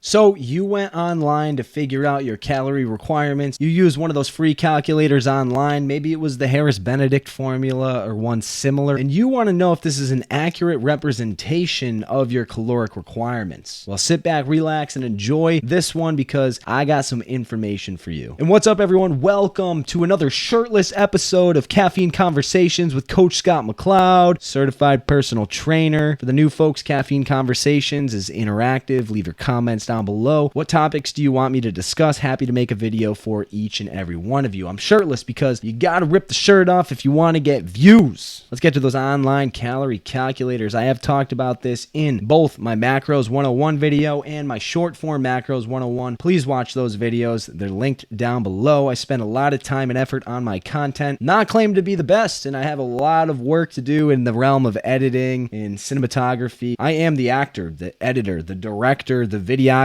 So you went online to figure out your calorie requirements. You used one of those free calculators online. Maybe it was the Harris-Benedict formula or one similar. And you want to know if this is an accurate representation of your caloric requirements. Well, sit back, relax, and enjoy this one because I got some information for you. And what's up, everyone? Welcome to another shirtless episode of Caffeine Conversations with Coach Scott McLeod, certified personal trainer. For the new folks, Caffeine Conversations is interactive. Leave your comments down below. What topics do you want me to discuss? Happy to make a video for each and every one of you. I'm shirtless because you gotta rip the shirt off if you want to get views. Let's get to those online calorie calculators. I have talked about this in both my Macros 101 video and my short form Macros 101. Please watch those videos. They're linked down below. I spend a lot of time and effort on my content. Not claimed to be the best, and I have a lot of work to do in the realm of editing and cinematography. I am the actor, the editor, the director, the videographer,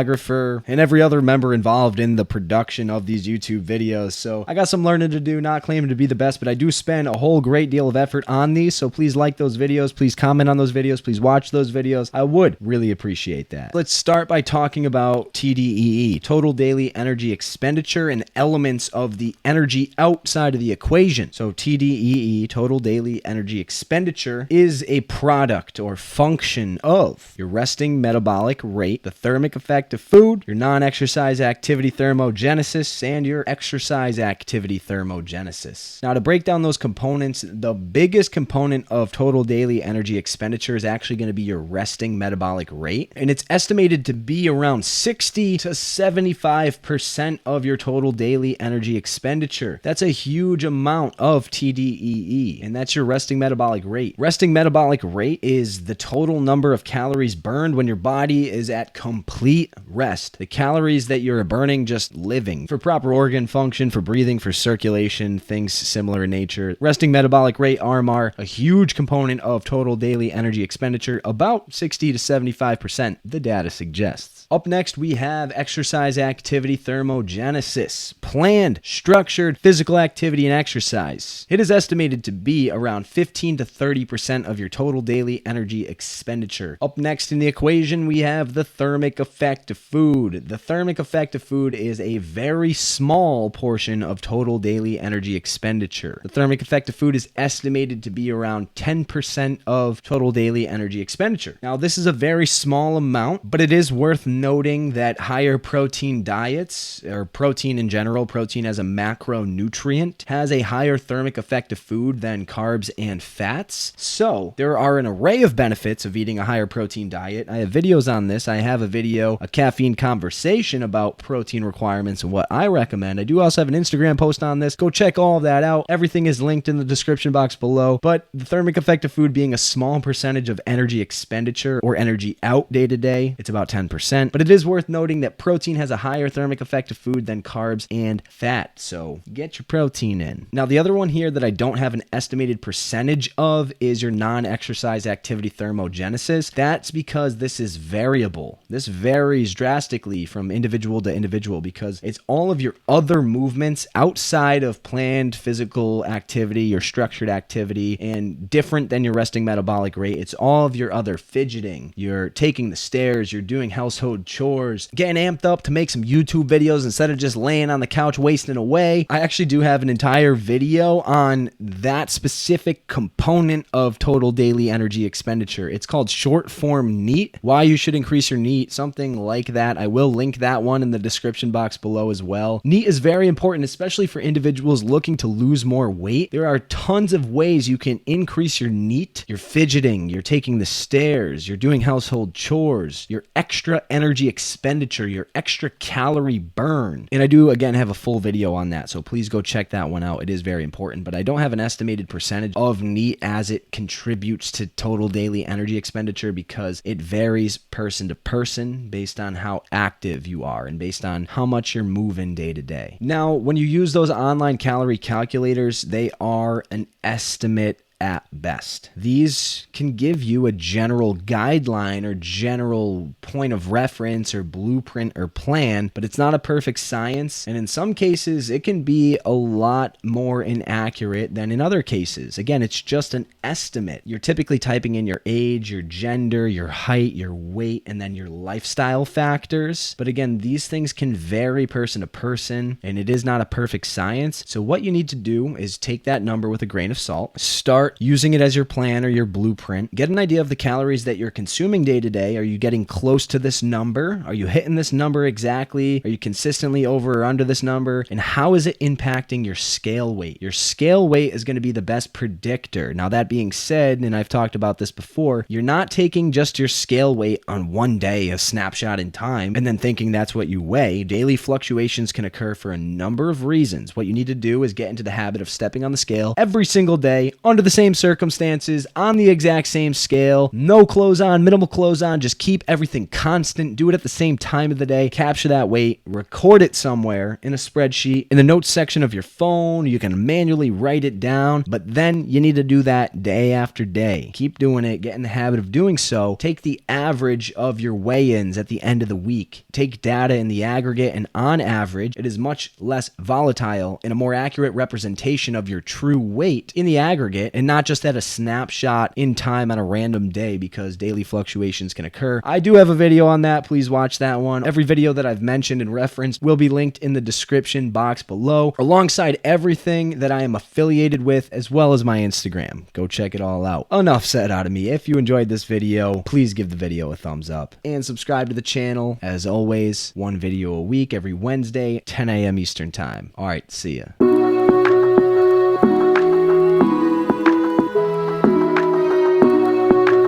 and every other member involved in the production of these YouTube videos. So I got some learning to do, not claiming to be the best, but I do spend a whole great deal of effort on these. So please like those videos, please comment on those videos, please watch those videos. I would really appreciate that. Let's start by talking about TDEE, total daily energy expenditure, and elements of the energy outside of the equation. So TDEE, total daily energy expenditure, is a product or function of your resting metabolic rate, the thermic effect of food, your non-exercise activity thermogenesis, and your exercise activity thermogenesis. Now, to break down those components, the biggest component of total daily energy expenditure is actually going to be your resting metabolic rate, and it's estimated to be around 60 to 75% of your total daily energy expenditure. That's a huge amount of TDEE, and that's your resting metabolic rate. Resting metabolic rate is the total number of calories burned when your body is at complete rest. The calories that you're burning just living for proper organ function, for breathing, for circulation, things similar in nature. Resting metabolic rate, RMR, a huge component of total daily energy expenditure, about 60 to 75%, the data suggests. Up next, we have exercise activity thermogenesis, planned, structured physical activity and exercise. It is estimated to be around 15 to 30% of your total daily energy expenditure. Up next in the equation, we have the thermic effect of food. The thermic effect of food is a very small portion of total daily energy expenditure. The thermic effect of food is estimated to be around 10% of total daily energy expenditure. Now, this is a very small amount, but it is worth noting that higher protein diets, or protein in general, protein as a macronutrient, has a higher thermic effect of food than carbs and fats. So there are an array of benefits of eating a higher protein diet. I have videos on this. I have a video, a caffeine conversation about protein requirements and what I recommend. I do also have an Instagram post on this. Go check all of that out. Everything is linked in the description box below. But the thermic effect of food being a small percentage of energy expenditure or energy out day to day, it's about 10%. But it is worth noting that protein has a higher thermic effect of food than carbs and fat. So get your protein in. Now, the other one here that I don't have an estimated percentage of is your non-exercise activity thermogenesis. That's because this is variable. This varies drastically from individual to individual because it's all of your other movements outside of planned physical activity, your structured activity, and different than your resting metabolic rate. It's all of your other fidgeting. You're taking the stairs, you're doing household chores, getting amped up to make some YouTube videos instead of just laying on the couch wasting away. I actually do have an entire video on that specific component of total daily energy expenditure. It's called short form NEAT, why you should increase your NEAT, something like that. I will link that one in the description box below as well. NEAT is very important, especially for individuals looking to lose more weight. There are tons of ways you can increase your NEAT. You're fidgeting, you're taking the stairs, you're doing household chores, your extra energy expenditure, your extra calorie burn. And I do, again, have a full video on that, so please go check that one out. It is very important, but I don't have an estimated percentage of NEAT as it contributes to total daily energy expenditure because it varies person to person based on how active you are and based on how much you're moving day to day. Now, when you use those online calorie calculators, they are an estimate at best. These can give you a general guideline or general point of reference or blueprint or plan, but it's not a perfect science. And in some cases, it can be a lot more inaccurate than in other cases. Again, it's just an estimate. You're typically typing in your age, your gender, your height, your weight, and then your lifestyle factors. But again, these things can vary person to person, and it is not a perfect science. So what you need to do is take that number with a grain of salt, start using it as your plan or your blueprint, get an idea of the calories that you're consuming day to day. Are you getting close to this number? Are you hitting this number exactly? Are you consistently over or under this number? And how is it impacting your scale weight? Your scale weight is going to be the best predictor. Now, that being said, and I've talked about this before, you're not taking just your scale weight on one day, a snapshot in time, and then thinking that's what you weigh. Daily fluctuations can occur for a number of reasons. What you need to do is get into the habit of stepping on the scale every single day under the same circumstances, on the exact same scale, no clothes on, minimal clothes on, just keep everything constant, do it at the same time of the day, capture that weight, record it somewhere in a spreadsheet, in the notes section of your phone. You can manually write it down, but then you need to do that day after day. Keep doing it, get in the habit of doing so. Take the average of your weigh-ins at the end of the week. Take data in the aggregate, and on average, it is much less volatile and a more accurate representation of your true weight in the aggregate, and not just at a snapshot in time on a random day, because daily fluctuations can occur. I do have a video on that. Please watch that one. Every video that I've mentioned and referenced will be linked in the description box below, alongside everything that I am affiliated with, as well as my Instagram. Go check it all out. Enough said out of me. If you enjoyed this video, please give the video a thumbs up and subscribe to the channel. As always, one video a week every Wednesday, 10 a.m. Eastern time. All right, see ya.